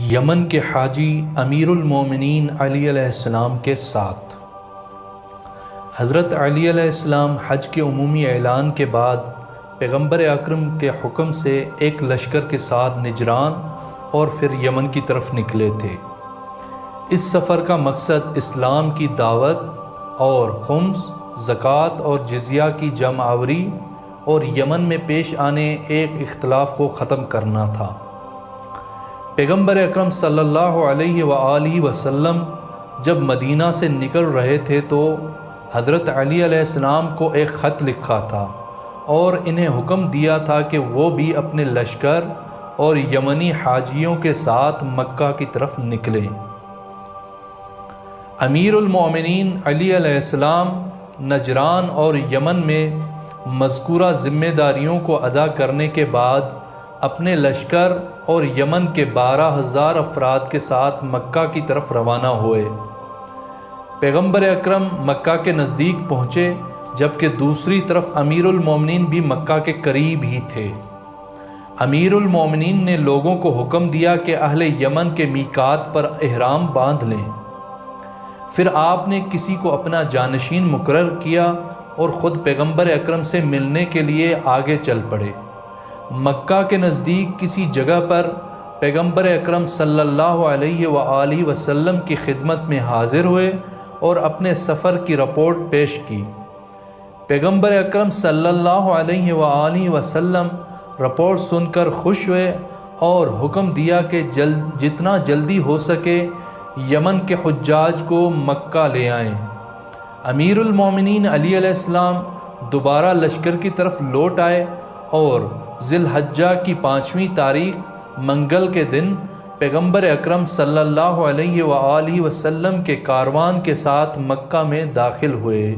یمن کے حاجی امیر المومنین علی علیہ السلام کے ساتھ حضرت علی علیہ السلام حج کے عمومی اعلان کے بعد پیغمبر اکرم کے حکم سے ایک لشکر کے ساتھ نجران اور پھر یمن کی طرف نکلے تھے۔ اس سفر کا مقصد اسلام کی دعوت اور خمس، زکوٰۃ اور جزیہ کی جمع آوری اور یمن میں پیش آنے ایک اختلاف کو ختم کرنا تھا۔ پیغمبر اکرم صلی اللہ علیہ وآلہ وسلم جب مدینہ سے نکل رہے تھے تو حضرت علی علیہ السلام کو ایک خط لکھا تھا اور انہیں حکم دیا تھا کہ وہ بھی اپنے لشکر اور یمنی حاجیوں کے ساتھ مکہ کی طرف نکلیں۔ امیر المومنین علی علیہ السلام نجران اور یمن میں مذکورہ ذمہ داریوں کو ادا کرنے کے بعد اپنے لشکر اور یمن کے 12,000 افراد کے ساتھ مکہ کی طرف روانہ ہوئے۔ پیغمبر اکرم مکہ کے نزدیک پہنچے، جبکہ دوسری طرف امیر المومنین بھی مکہ کے قریب ہی تھے۔ امیر المومنین نے لوگوں کو حکم دیا کہ اہل یمن کے میقات پر احرام باندھ لیں۔ پھر آپ نے کسی کو اپنا جانشین مقرر کیا اور خود پیغمبر اکرم سے ملنے کے لیے آگے چل پڑے۔ مکہ کے نزدیک کسی جگہ پر پیغمبر اکرم صلی اللہ علیہ وآلہ وسلم کی خدمت میں حاضر ہوئے اور اپنے سفر کی رپورٹ پیش کی۔ پیغمبر اکرم صلی اللہ علیہ وآلہ وسلم رپورٹ سن کر خوش ہوئے اور حکم دیا کہ جتنا جلدی ہو سکے یمن کے حجاج کو مکہ لے آئیں۔ امیر المومنین علی علیہ السلام دوبارہ لشکر کی طرف لوٹ آئے اور ذی الحجہ کی 5ویں تاریخ منگل کے دن پیغمبر اکرم صلی اللہ علیہ وآلہ وسلم کے کاروان کے ساتھ مکہ میں داخل ہوئے۔